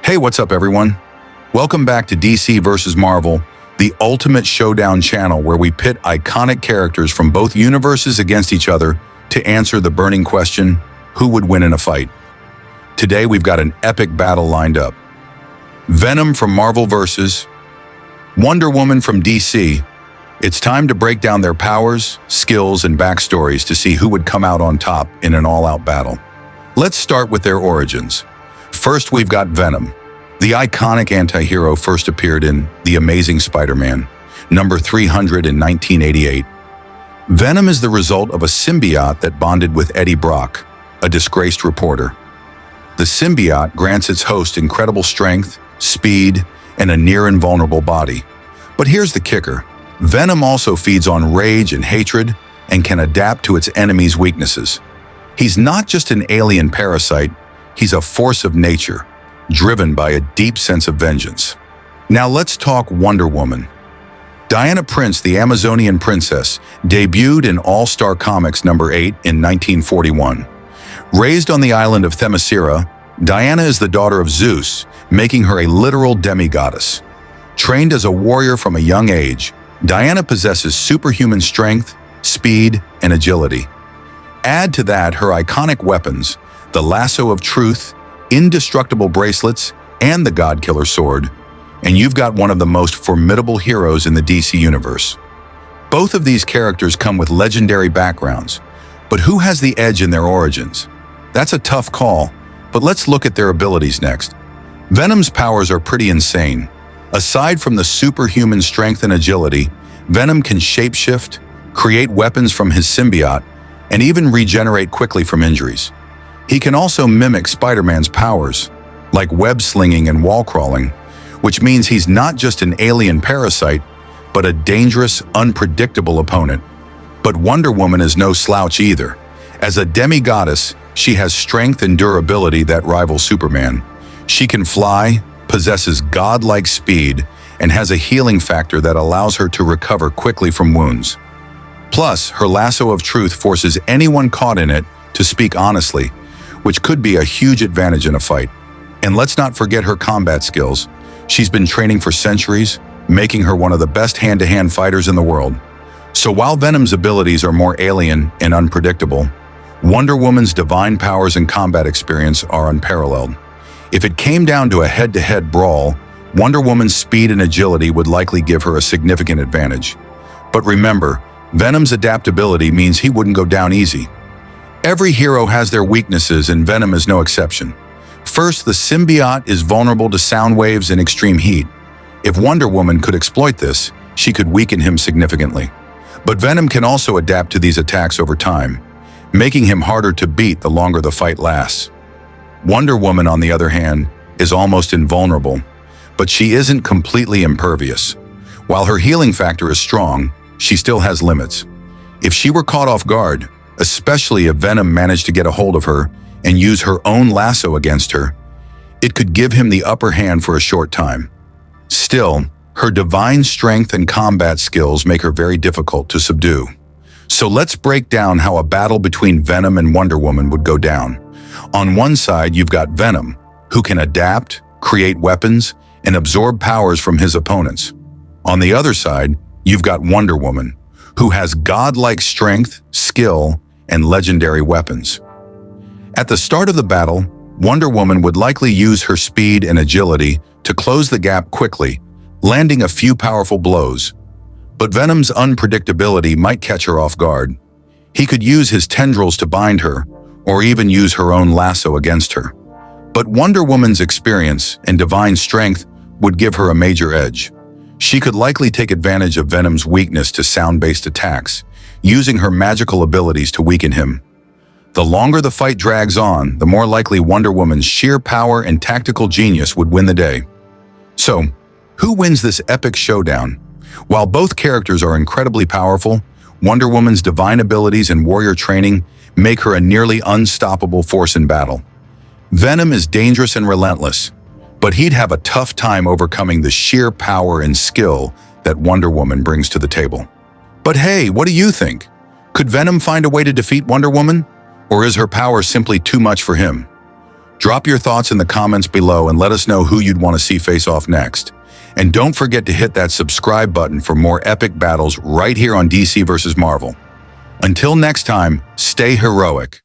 Hey, what's up everyone? Welcome back to DC vs. Marvel, the ultimate showdown channel where we pit iconic characters from both universes against each other to answer the burning question, who would win in a fight? Today we've got an epic battle lined up. Venom from Marvel versus Wonder Woman from DC. It's time to break down their powers, skills, and backstories to see who would come out on top in an all-out battle. Let's start with their origins. First, we've got Venom. The iconic anti-hero first appeared in The Amazing Spider-Man, number 300 in 1988. Venom is the result of a symbiote that bonded with Eddie Brock, a disgraced reporter. The symbiote grants its host incredible strength, speed, and a near-invulnerable body. But here's the kicker. Venom also feeds on rage and hatred and can adapt to its enemies' weaknesses. He's not just an alien parasite, he's a force of nature, driven by a deep sense of vengeance. Now let's talk Wonder Woman. Diana Prince, the Amazonian princess, debuted in All-Star Comics number 8 in 1941. Raised on the island of Themyscira, Diana is the daughter of Zeus, making her a literal demigoddess. Trained as a warrior from a young age, Diana possesses superhuman strength, speed, and agility. Add to that her iconic weapons, the lasso of truth, indestructible bracelets, and the God-Killer sword, and you've got one of the most formidable heroes in the DC universe. Both of these characters come with legendary backgrounds, but who has the edge in their origins? That's a tough call, but let's look at their abilities next. Venom's powers are pretty insane. Aside from the superhuman strength and agility, Venom can shapeshift, create weapons from his symbiote, and even regenerate quickly from injuries. He can also mimic Spider-Man's powers, like web-slinging and wall-crawling, which means he's not just an alien parasite, but a dangerous, unpredictable opponent. But Wonder Woman is no slouch either. As a demigoddess, she has strength and durability that rival Superman. She can fly, possesses godlike speed, and has a healing factor that allows her to recover quickly from wounds. Plus, her lasso of truth forces anyone caught in it to speak honestly, which could be a huge advantage in a fight. And let's not forget her combat skills. She's been training for centuries, making her one of the best hand-to-hand fighters in the world. So while Venom's abilities are more alien and unpredictable, Wonder Woman's divine powers and combat experience are unparalleled. If it came down to a head-to-head brawl, Wonder Woman's speed and agility would likely give her a significant advantage. But remember, Venom's adaptability means he wouldn't go down easy. Every hero has their weaknesses, and Venom is no exception. First, the symbiote is vulnerable to sound waves and extreme heat. If Wonder Woman could exploit this, she could weaken him significantly. But Venom can also adapt to these attacks over time, making him harder to beat the longer the fight lasts. Wonder Woman, on the other hand, is almost invulnerable, but she isn't completely impervious. While her healing factor is strong, she still has limits. If she were caught off guard, especially if Venom managed to get a hold of her and use her own lasso against her, it could give him the upper hand for a short time. Still, her divine strength and combat skills make her very difficult to subdue. So let's break down how a battle between Venom and Wonder Woman would go down. On one side, you've got Venom, who can adapt, create weapons, and absorb powers from his opponents. On the other side, you've got Wonder Woman, who has godlike strength, skill, and legendary weapons. At the start of the battle, Wonder Woman would likely use her speed and agility to close the gap quickly, landing a few powerful blows. But Venom's unpredictability might catch her off guard. He could use his tendrils to bind her, or even use her own lasso against her. But Wonder Woman's experience and divine strength would give her a major edge. She could likely take advantage of Venom's weakness to sound-based attacks, using her magical abilities to weaken him. The longer the fight drags on, the more likely Wonder Woman's sheer power and tactical genius would win the day. So, who wins this epic showdown? While both characters are incredibly powerful, Wonder Woman's divine abilities and warrior training make her a nearly unstoppable force in battle. Venom is dangerous and relentless, but he'd have a tough time overcoming the sheer power and skill that Wonder Woman brings to the table. But hey, what do you think? Could Venom find a way to defeat Wonder Woman? Or is her power simply too much for him? Drop your thoughts in the comments below and let us know who you'd want to see face off next. And don't forget to hit that subscribe button for more epic battles right here on DC vs. Marvel. Until next time, stay heroic.